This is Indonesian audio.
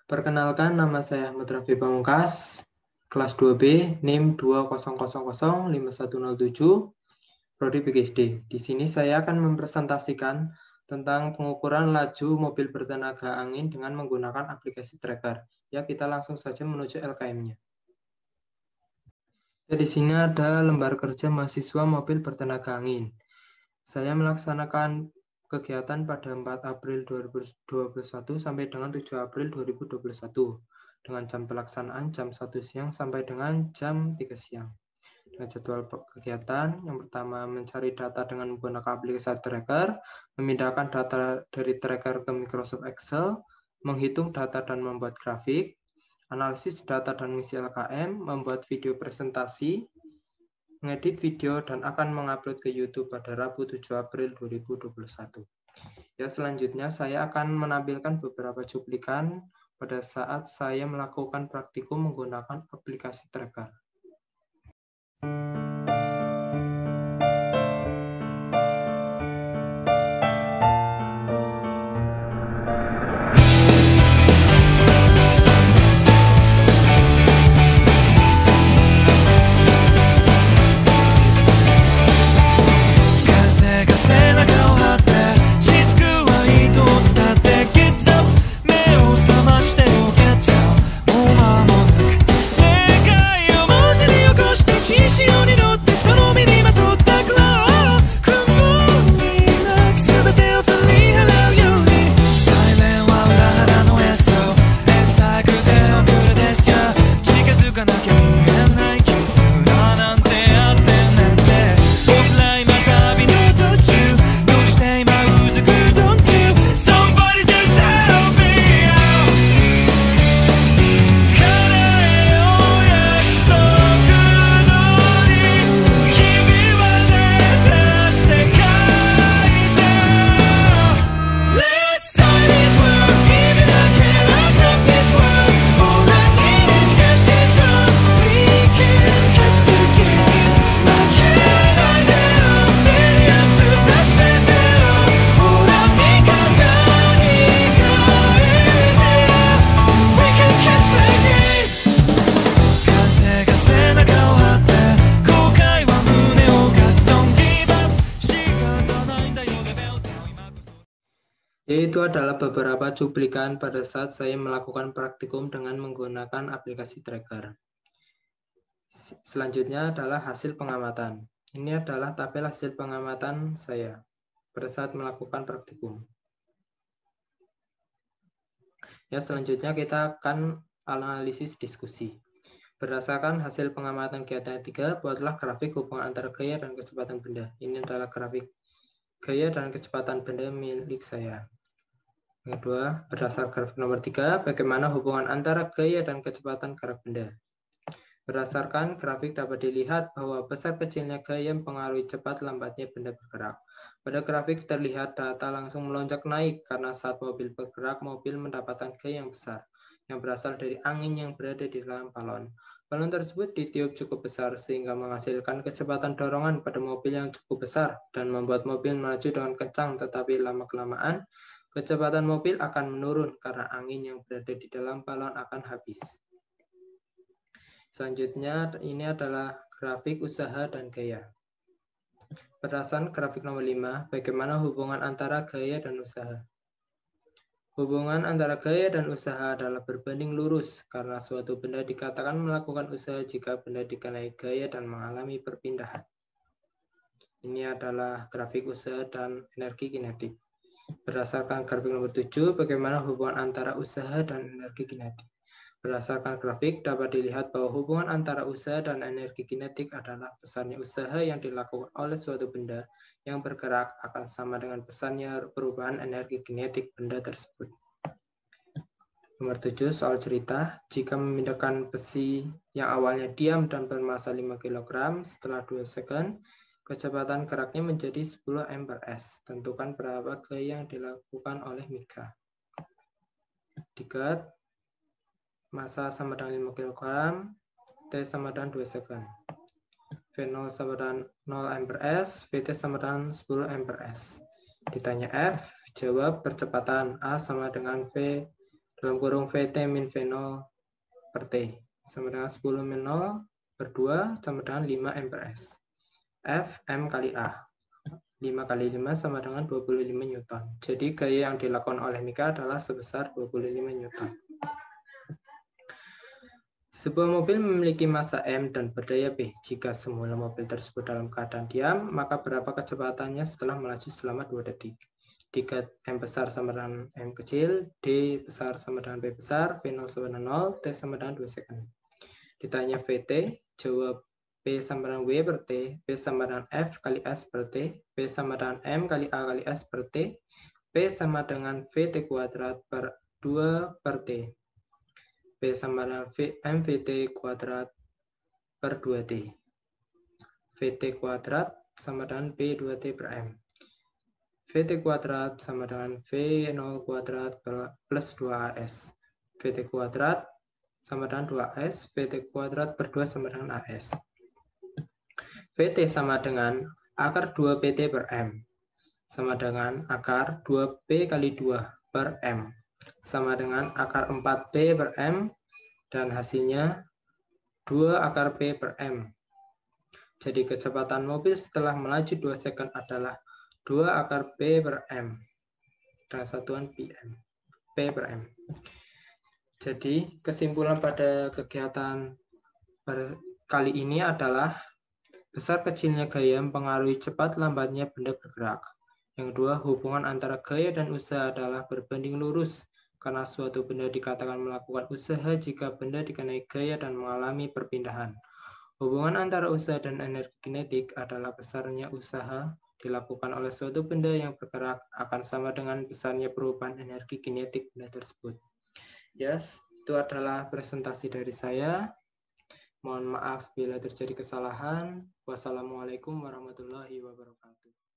Perkenalkan, nama saya Ahmad Raffi Pamungkas, kelas 2B, NIM 200051107, Prodi PGSD. Di sini saya akan mempresentasikan tentang pengukuran laju mobil bertenaga angin dengan menggunakan aplikasi tracker. Ya, kita langsung saja menuju LKM-nya. Ya, di sini ada lembar kerja mahasiswa mobil bertenaga angin. Saya melaksanakan kegiatan pada 4 April 2021 sampai dengan 7 April 2021 dengan jam pelaksanaan jam 1 siang sampai dengan jam 3 siang. Dengan jadwal kegiatan, yang pertama mencari data dengan menggunakan aplikasi tracker, memindahkan data dari tracker ke Microsoft Excel, menghitung data dan membuat grafik, analisis data dan mengisi LKM, membuat video presentasi, mengedit video, dan akan mengupload ke YouTube pada Rabu 7 April 2021. Ya, selanjutnya saya akan menampilkan beberapa cuplikan pada saat saya melakukan praktikum menggunakan aplikasi tracker. Itu adalah beberapa cuplikan pada saat saya melakukan praktikum dengan menggunakan aplikasi tracker. Selanjutnya adalah hasil pengamatan. Ini adalah tabel hasil pengamatan saya pada saat melakukan praktikum. Ya, selanjutnya kita akan analisis diskusi. Berdasarkan hasil pengamatan kegiatan 3, buatlah grafik hubungan antara gaya dan kecepatan benda. Ini adalah grafik gaya dan kecepatan benda milik saya. Yang kedua, berdasarkan grafik nomor 3, bagaimana hubungan antara gaya dan kecepatan gerak benda. Berdasarkan grafik dapat dilihat bahwa besar kecilnya gaya mempengaruhi cepat lambatnya benda bergerak. Pada grafik terlihat data langsung melonjak naik karena saat mobil bergerak, mobil mendapatkan gaya yang besar, yang berasal dari angin yang berada di dalam balon. Balon tersebut ditiup cukup besar sehingga menghasilkan kecepatan dorongan pada mobil yang cukup besar dan membuat mobil melaju dengan kencang, tetapi lama-kelamaan kecepatan mobil akan menurun karena angin yang berada di dalam balon akan habis. Selanjutnya, ini adalah grafik usaha dan gaya. Berdasarkan grafik nomor 5, bagaimana hubungan antara gaya dan usaha. Hubungan antara gaya dan usaha adalah berbanding lurus, karena suatu benda dikatakan melakukan usaha jika benda dikenai gaya dan mengalami perpindahan. Ini adalah grafik usaha dan energi kinetik. Berdasarkan grafik nomor 7, bagaimana hubungan antara usaha dan energi kinetik. Berdasarkan grafik, dapat dilihat bahwa hubungan antara usaha dan energi kinetik adalah besarnya usaha yang dilakukan oleh suatu benda yang bergerak akan sama dengan besarnya perubahan energi kinetik benda tersebut. Nomor 7, soal cerita. Jika memindahkan besi yang awalnya diam dan bermassa 5 kg setelah 2 second, kecepatan geraknya menjadi 10 m/s. Tentukan berapa gaya yang dilakukan oleh Mika. Dikat, massa sama dengan 5 kg, T sama dengan 2 second. V0 sama dengan 0 m/s, Vt sama dengan 10 m/s. Ditanya F, jawab percepatan A sama dengan V dalam kurung VT min V0 per T sama dengan 10 min 0 per 2 sama dengan 5 M per S. F M kali A. 5 kali 5 sama dengan 25 Newton. Jadi gaya yang dilakukan oleh Mika adalah sebesar 25 Newton. Sebuah mobil memiliki massa M dan berdaya B. Jika semula mobil tersebut dalam keadaan diam, maka berapa kecepatannya setelah melaju selama 2 detik? Jika M besar sama dengan M kecil, D besar sama dengan B besar, V0 sama dengan 0, T sama dengan 2 second. Ditanya VT, jawab P sama dengan W per T, P sama dengan F kali S per T, P sama dengan M kali A kali S per T, P sama dengan VT kuadrat per 2 per T. P sama dengan MVT kuadrat per 2T. VT kuadrat sama dengan P2T per M. VT kuadrat sama dengan V0 kuadrat plus 2AS. VT kuadrat sama dengan 2AS. VT kuadrat per 2 sama dengan AS. VT sama dengan akar 2PT per M. Sama dengan akar 2P kali 2 per M. Sama dengan akar 4P per M. Dan hasilnya 2 akar P per M. Jadi kecepatan mobil setelah melaju 2 second adalah 2 akar P per M. Dan satuan PM. P per M. Jadi kesimpulan pada kegiatan kali ini adalah besar kecilnya gaya mempengaruhi cepat lambatnya benda bergerak. Yang kedua, hubungan antara gaya dan usaha adalah berbanding lurus. Karena suatu benda dikatakan melakukan usaha jika benda dikenai gaya dan mengalami perpindahan. Hubungan antara usaha dan energi kinetik adalah besarnya usaha dilakukan oleh suatu benda yang bergerak akan sama dengan besarnya perubahan energi kinetik benda tersebut. Yes, itu adalah presentasi dari saya. Mohon maaf bila terjadi kesalahan. Wassalamualaikum warahmatullahi wabarakatuh.